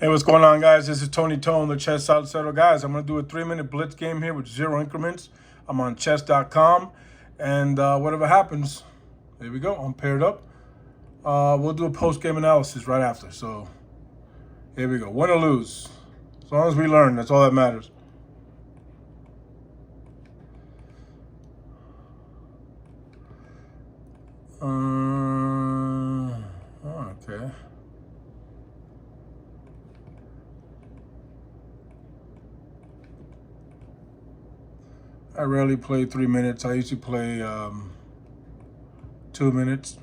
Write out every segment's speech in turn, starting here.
Hey, what's going on, guys? This is Tony Tone, the Chess Solid Settle. Guys, I'm going to do a 3-minute blitz game here with 0 increments. I'm on chess.com, and whatever happens, there we go. I'm paired up. We'll do a post-game analysis right after. So, here we go. Win or lose. As long as we learn, that's all that matters. Okay. I rarely play 3 minutes. I usually play 2 minutes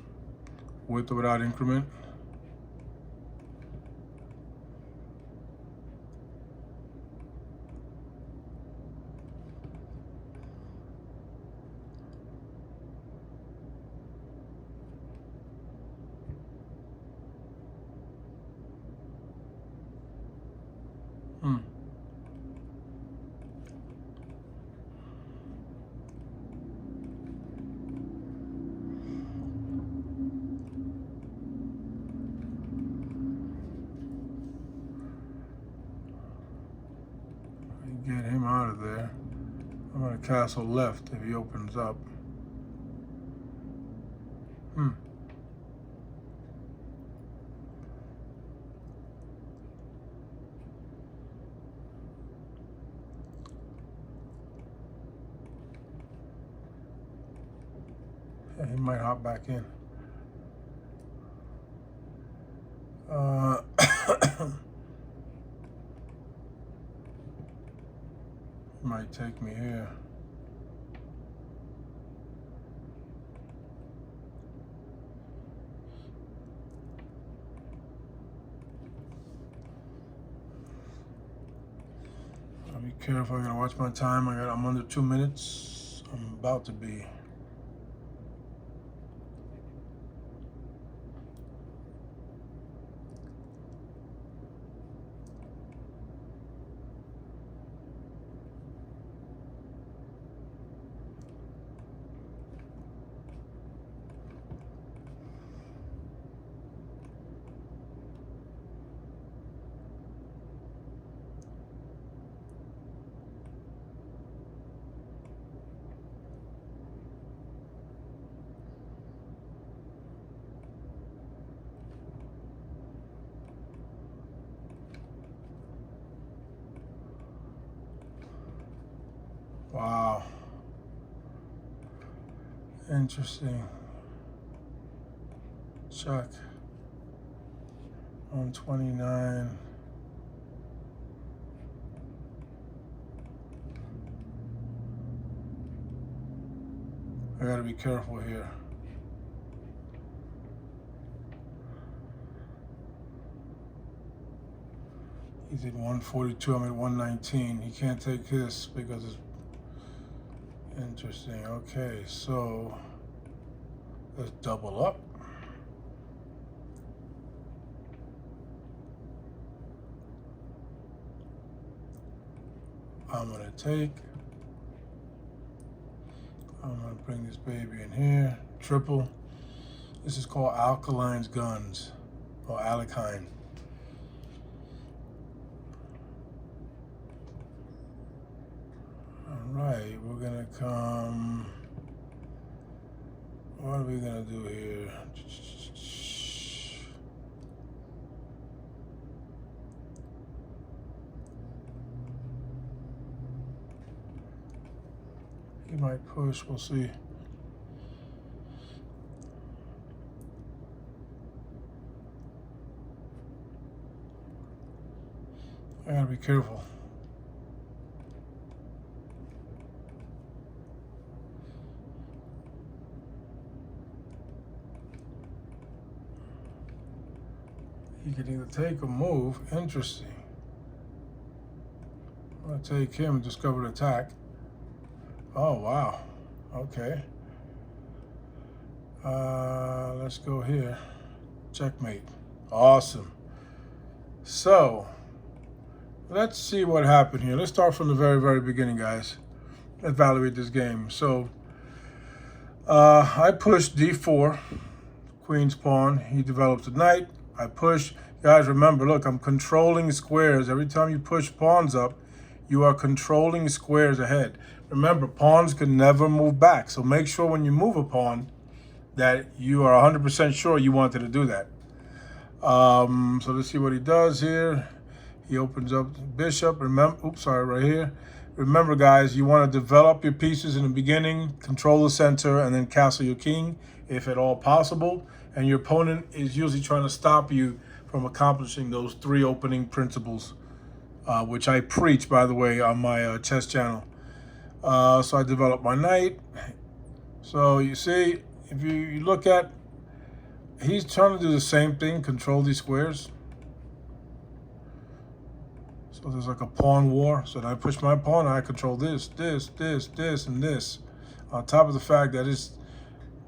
with or without increment. Get him out of there. I'm going to castle left if he opens up. Yeah, he might hop back in. He might take me here. I'll be careful. I gotta watch my time. I'm under 2 minutes. I'm about to be. Wow. Interesting. Check. 129. I gotta be careful here. He's at 142, I'm at 119. He can't take this because it's interesting. Okay, so let's double up. I'm gonna take. I'm gonna bring this baby in here. Triple. This is called Alkaline's Guns, or Alakine. Alright, we're gonna come. What are we gonna do here? He might push, we'll see. I gotta be careful. He can either take or move. Interesting. I'm gonna take him, discovered attack. Oh, wow. Okay. Let's go here. Checkmate. Awesome. So, let's see what happened here. Let's start from the very, very beginning, guys. Evaluate this game. So, I pushed d4, queen's pawn. He develops a knight. I push. You Guys, remember, look, I'm controlling squares. Every time you push pawns up, you are controlling squares ahead. Remember, pawns can never move back. So make sure when you move a pawn that you are 100% sure you wanted to do that. So let's see what he does here. He opens up the bishop. Remember, oops, sorry, right here. Remember, guys, you want to develop your pieces in the beginning, control the center, and then castle your king, if at all possible. And your opponent is usually trying to stop you from accomplishing those 3 opening principles, which I preach, by the way, on my chess channel. So I developed my knight. So you see, if you look at, he's trying to do the same thing, control these squares. So there's like a pawn war. So then I push my pawn, and I control this, this, and this. On top of the fact that it's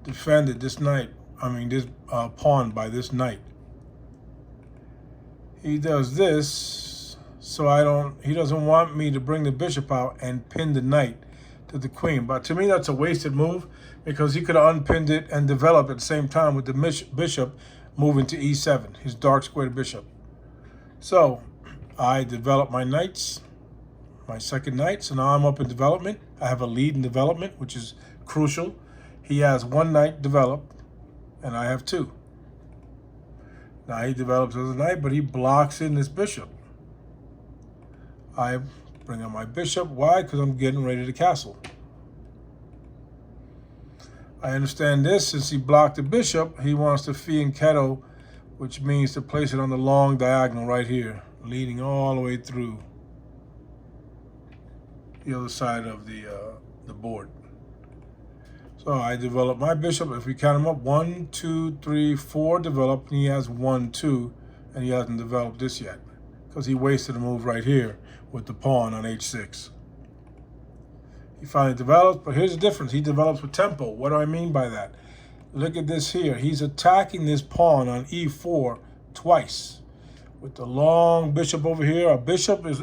defended this knight, this pawn by this knight. He does this, so he doesn't want me to bring the bishop out and pin the knight to the queen. But to me, that's a wasted move, because he could have unpinned it and developed at the same time with the bishop moving to e7, his dark squared bishop. So I develop my knights, my second knight. So now I'm up in development. I have a lead in development, which is crucial. He has 1 knight developed, and I have 2. Now he develops as a knight, but he blocks in this bishop. I bring up my bishop. Why? Because I'm getting ready to castle. I understand this. Since he blocked the bishop, he wants to fianchetto, which means to place it on the long diagonal right here, leading all the way through the other side of the board. So I develop my bishop. If we count him up, 1, 2, 3, 4 developed, and he has 1, 2, and he hasn't developed this yet, because he wasted a move right here with the pawn on h6. He finally develops, but here's the difference. He develops with tempo. What do I mean by that? Look at this here. He's attacking this pawn on e4 twice with the long bishop over here. A bishop is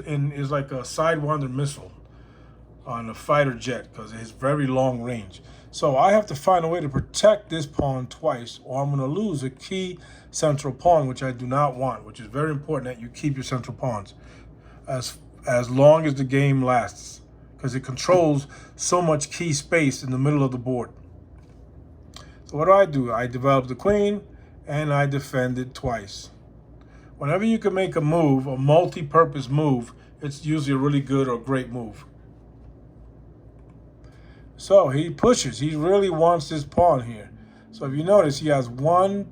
like a Sidewinder missile on a fighter jet, because it has very long range. So I have to find a way to protect this pawn twice, or I'm going to lose a key central pawn, which I do not want, which is very important that you keep your central pawns as long as the game lasts, because it controls so much key space in the middle of the board. So what do? I develop the queen, and I defend it twice. Whenever you can make a move, a multi-purpose move, it's usually a really good or great move. So he pushes. He really wants this pawn here. So if you notice, he has 1,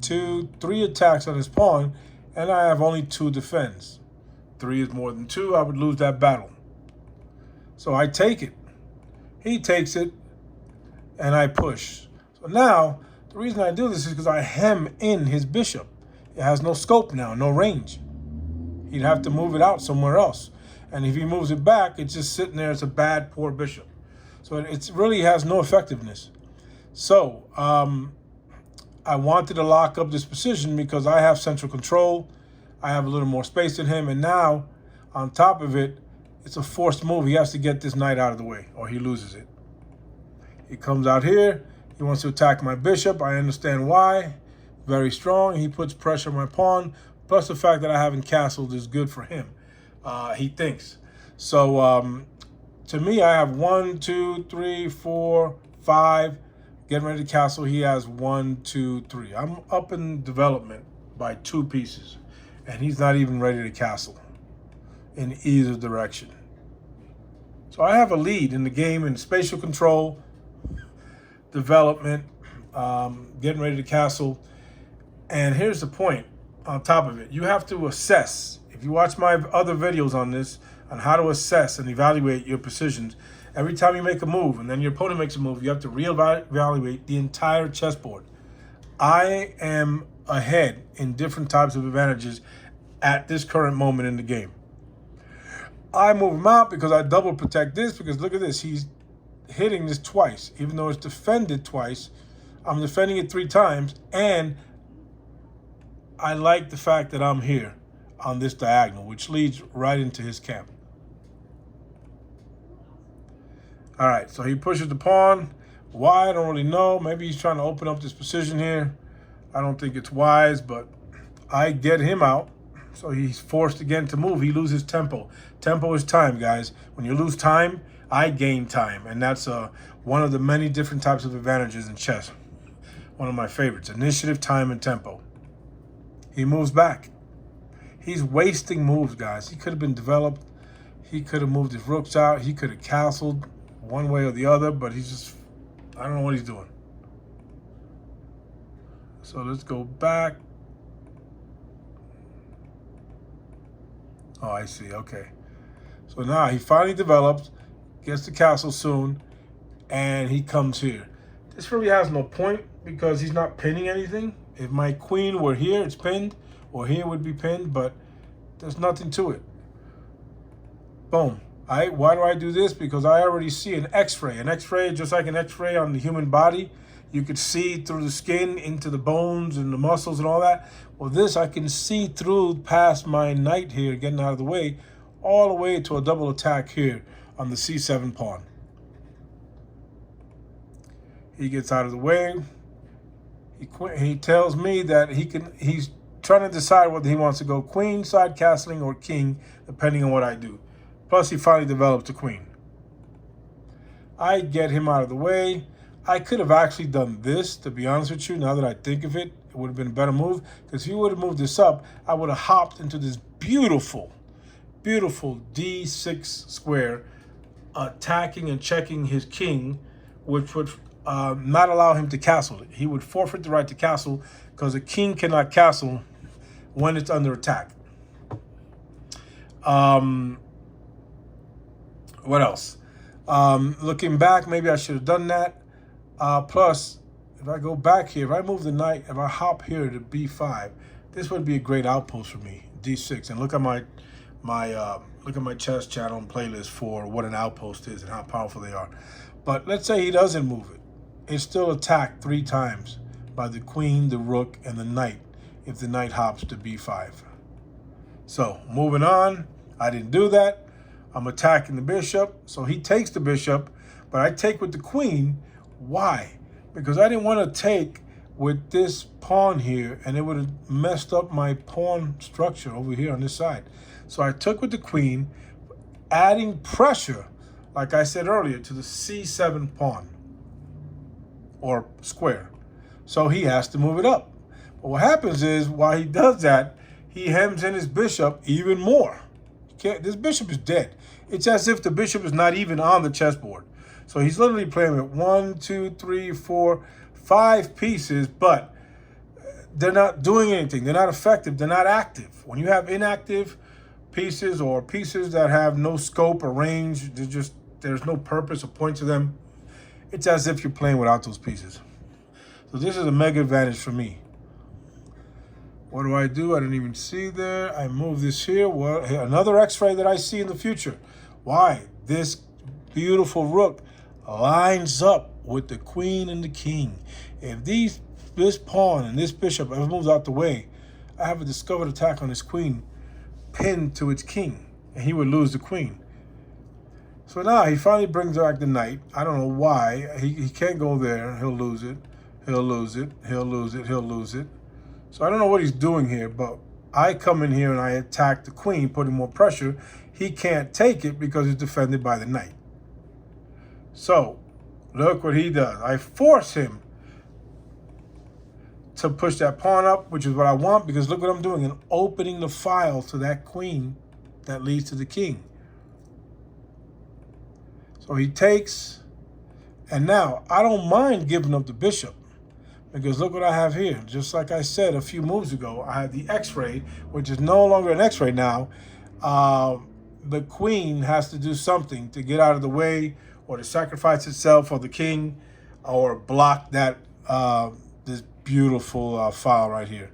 2, 3 attacks on his pawn, and I have only 2 defends. 3 is more than 2. I would lose that battle. So I take it. He takes it, and I push. So now, the reason I do this is because I hem in his bishop. It has no scope now, no range. He'd have to move it out somewhere else. And if he moves it back, it's just sitting there as a bad, poor bishop. So it really has no effectiveness. So I wanted to lock up this position because I have central control. I have a little more space than him. And now, on top of it, it's a forced move. He has to get this knight out of the way, or he loses it. He comes out here. He wants to attack my bishop. I understand why. Very strong. He puts pressure on my pawn. Plus the fact that I haven't castled is good for him. He thinks. So to me, I have 1, 2, 3, 4, 5. Getting ready to castle. He has 1, 2, 3. I'm up in development by 2 pieces. And he's not even ready to castle in either direction. So I have a lead in the game in spatial control, development, getting ready to castle. And here's the point on top of it. You have to assess. If you watch my other videos on this, on how to assess and evaluate your positions, every time you make a move and then your opponent makes a move, you have to reevaluate the entire chessboard. I am ahead in different types of advantages at this current moment in the game. I move him out because I double protect this, because look at this. He's hitting this twice. Even though it's defended twice, I'm defending it 3 times, and I like the fact that I'm here on this diagonal, which leads right into his camp. All right, so he pushes the pawn. Why? I don't really know. Maybe he's trying to open up this position here. I don't think it's wise, but I get him out. So he's forced again to move. He loses tempo. Tempo is time, guys. When you lose time, I gain time. And that's one of the many different types of advantages in chess. One of my favorites. Initiative, time, and tempo. He moves back. He's wasting moves, guys. He could have been developed. He could have moved his rooks out. He could have castled one way or the other, but he's just, I don't know what he's doing. So let's go back. Oh, I see. Okay. So now he finally develops, gets the castle soon, and he comes here. This really has no point because he's not pinning anything. If my queen were here, it's pinned, or here would be pinned, but there's nothing to it. Boom. Why do I do this? Because I already see an X-ray. An X-ray, just like an X-ray on the human body, you could see through the skin into the bones and the muscles and all that. Well, this I can see through past my knight here, getting out of the way, all the way to a double attack here on the C7 pawn. He gets out of the way. He tells me that he's trying to decide whether he wants to go queen side castling or king, depending on what I do. Plus, he finally develops the queen. I get him out of the way. I could have actually done this, to be honest with you. Now that I think of it, it would have been a better move. Because if he would have moved this up, I would have hopped into this beautiful, beautiful D6 square, attacking and checking his king, which would not allow him to castle it. He would forfeit the right to castle because a king cannot castle when it's under attack. What else? Looking back, maybe I should have done that. Plus, if I go back here, if I move the knight, if I hop here to B5, this would be a great outpost for me, D6. And look at my chess channel and playlist for what an outpost is and how powerful they are. But let's say he doesn't move it. It's still attacked 3 times by the queen, the rook, and the knight if the knight hops to B5. So, moving on, I didn't do that. I'm attacking the bishop, so he takes the bishop, but I take with the queen. Why? Because I didn't want to take with this pawn here, and it would have messed up my pawn structure over here on this side. So I took with the queen, adding pressure, like I said earlier, to the C7 pawn, or square. So he has to move it up. But what happens is, while he does that, he hems in his bishop even more. This bishop is dead. It's as if the bishop is not even on the chessboard. So he's literally playing with 1, 2, 3, 4, 5 pieces, but they're not doing anything. They're not effective. They're not active. When you have inactive pieces or pieces that have no scope or range, there's no purpose or point to them, it's as if you're playing without those pieces. So this is a mega advantage for me. What do? I didn't even see there. I move this here. Well, another X-ray that I see in the future. Why? This beautiful rook lines up with the queen and the king. If this pawn and this bishop ever moves out the way, I have a discovered attack on his queen pinned to its king, and he would lose the queen. So now he finally brings back the knight. I don't know why. He can't go there. He'll lose it. He'll lose it. He'll lose it. He'll lose it. So I don't know what he's doing here, but I come in here and I attack the queen, putting more pressure. He can't take it because it's defended by the knight. So look what he does. I force him to push that pawn up, which is what I want, because look what I'm doing. I'm opening the file to that queen that leads to the king. So he takes, and now I don't mind giving up the bishop. Because look what I have here. Just like I said a few moves ago, I have the X-ray, which is no longer an X-ray now. The queen has to do something to get out of the way, or to sacrifice itself for the king, or block that this beautiful file right here.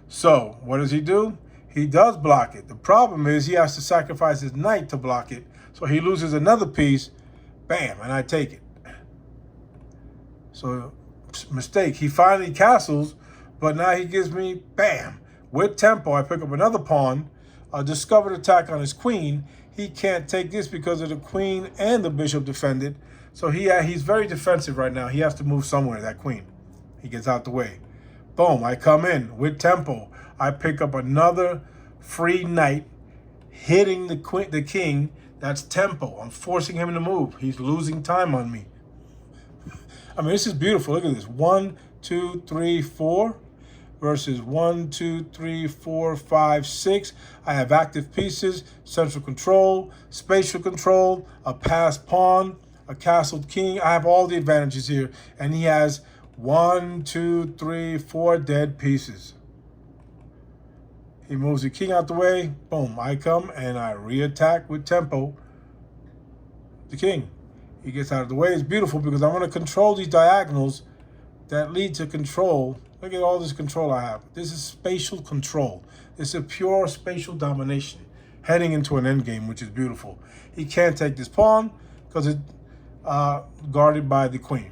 So what does he do? He does block it. The problem is he has to sacrifice his knight to block it. So he loses another piece. Bam, and I take it. So mistake. He finally castles, but now he gives me, bam, with tempo. I pick up another pawn, a discovered attack on his queen. He can't take this because of the queen and the bishop defended. So he's very defensive right now. He has to move somewhere, that queen. He gets out the way. Boom, I come in with tempo. I pick up another free knight, hitting the king. That's tempo. I'm forcing him to move. He's losing time on me. I mean, this is beautiful. Look at this. 1, 2, 3, 4 versus 1, 2, 3, 4, 5, 6. I have active pieces, central control, spatial control, a passed pawn, a castled king. I have all the advantages here. And he has 1, 2, 3, 4 dead pieces. He moves the king out the way. Boom. I come and I re-attack with tempo the king. He gets out of the way. It's beautiful because I'm going to control these diagonals that lead to control. Look at all this control I have. This is spatial control. This is pure spatial domination heading into an endgame, which is beautiful. He can't take this pawn because it's guarded by the queen.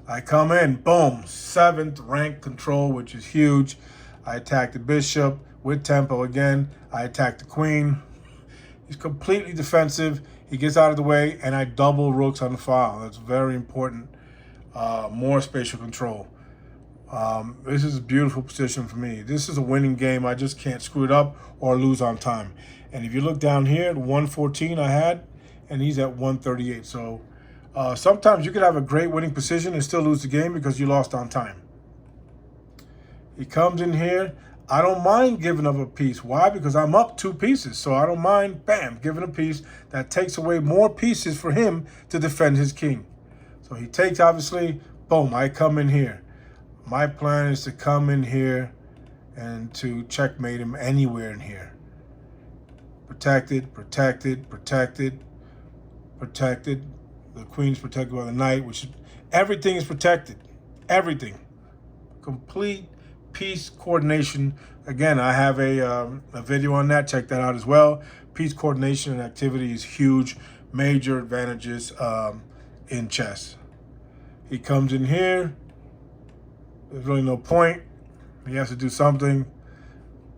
I come in, boom, 7th rank control, which is huge. I attack the bishop with tempo again. I attack the queen. He's completely defensive. He gets out of the way, and I double rooks on the file. That's very important. More spatial control. This is a beautiful position for me. This is a winning game. I just can't screw it up or lose on time. And if you look down here at 114 I had, and he's at 138. So sometimes you could have a great winning position and still lose the game because you lost on time. He comes in here. I don't mind giving up a piece. Why? Because I'm up 2 pieces. So I don't mind, bam, giving a piece that takes away more pieces for him to defend his king. So he takes, obviously, boom, I come in here. My plan is to come in here and to checkmate him anywhere in here. Protected, protected, protected, protected. The queen's protected by the knight, which everything is protected. Everything. Complete piece coordination. Again, I have a video on that. Check that out as well. Piece coordination and activity is huge. Major advantages in chess. He comes in here. There's really no point. He has to do something.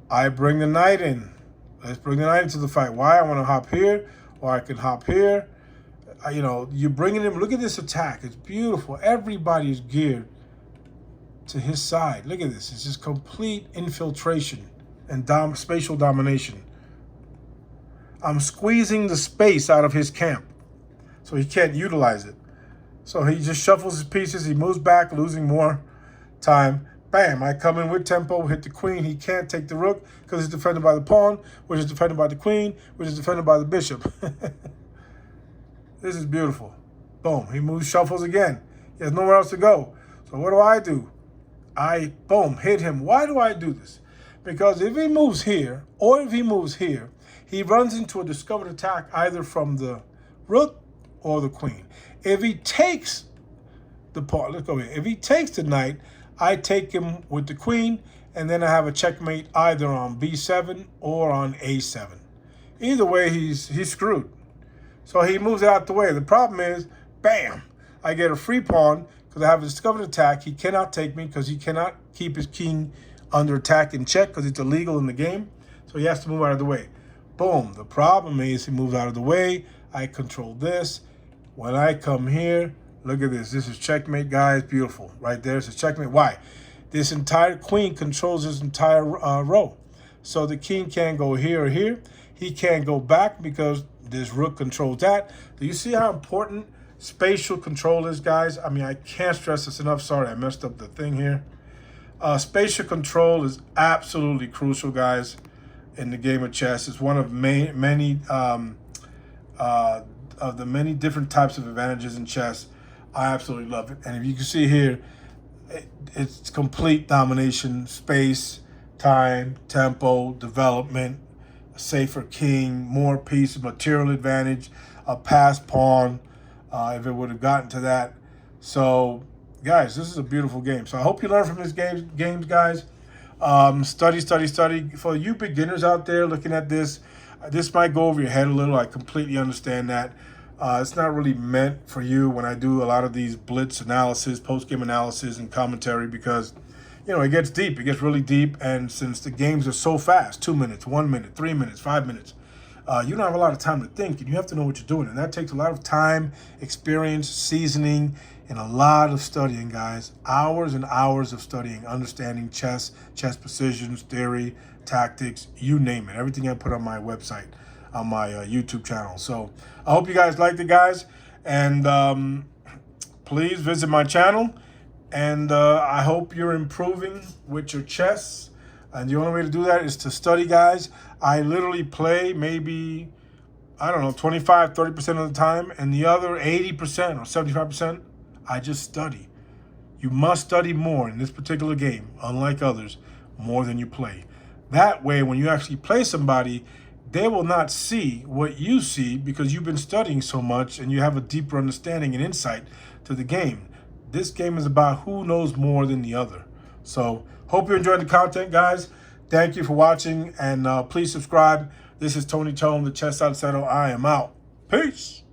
I bring the knight in. Let's bring the knight into the fight. Why? I want to hop here, or I can hop here. You know, you're bringing him. Look at this attack. It's beautiful. Everybody is geared to his side. Look at this. It's just complete infiltration and spatial domination. I'm squeezing the space out of his camp so he can't utilize it. So he just shuffles his pieces. He moves back, losing more time. Bam, I come in with tempo, hit the queen. He can't take the rook because it's defended by the pawn, which is defended by the queen, which is defended by the bishop. This is beautiful. Boom, he moves, shuffles again. He has nowhere else to go. So what do? I, boom, hit him. Why do I do this? Because if he moves here, or if he moves here, he runs into a discovered attack either from the rook or the queen. If he takes the pawn, let's go here. If he takes the knight, I take him with the queen, and then I have a checkmate either on b7 or on a7. Either way, he's screwed. So he moves it out the way. The problem is, bam, I get a free pawn because I have a discovered attack. He cannot take me because he cannot keep his king under attack in check because it's illegal in the game. So he has to move out of the way. Boom. The problem is he moves out of the way. I control this. When I come here, look at this. This is checkmate, guys. Beautiful. Right there. It's a checkmate. Why? This entire queen controls this entire row. So the king can't go here or here. He can't go back because this rook controls that. Do you see how important spatial control is, guys? I mean, I can't stress this enough. Sorry, I messed up the thing here. Spatial control is absolutely crucial, guys, in the game of chess. It's one of many different types of advantages in chess. I absolutely love it. And if you can see here, it's complete domination, space, time, tempo, development, a safer king, more piece, material advantage, a passed pawn, if it would have gotten to that. So, guys, this is a beautiful game. So I hope you learn from this games, guys. Study. For you beginners out there looking at this, this might go over your head a little. I completely understand that. It's not really meant for you when I do a lot of these blitz analysis, post-game analysis, and commentary because, you know, it gets deep. It gets really deep. And since the games are so fast, 2 minutes, 1 minute, 3 minutes, 5 minutes, you don't have a lot of time to think, and you have to know what you're doing. And that takes a lot of time, experience, seasoning, and a lot of studying, guys. Hours and hours of studying, understanding chess, chess positions, theory, tactics, you name it. Everything I put on my website, on my YouTube channel. So I hope you guys liked it, guys. And please visit my channel. And I hope you're improving with your chess. And the only way to do that is to study, guys. I literally play maybe, I don't know, 25, 30% of the time. And the other 80% or 75%, I just study. You must study more in this particular game, unlike others, more than you play. That way, when you actually play somebody, they will not see what you see because you've been studying so much and you have a deeper understanding and insight to the game. This game is about who knows more than the other. So, hope you enjoyed the content, guys. Thank you for watching, and please subscribe. This is Tony Tone, the Chess Salsero. I am out. Peace.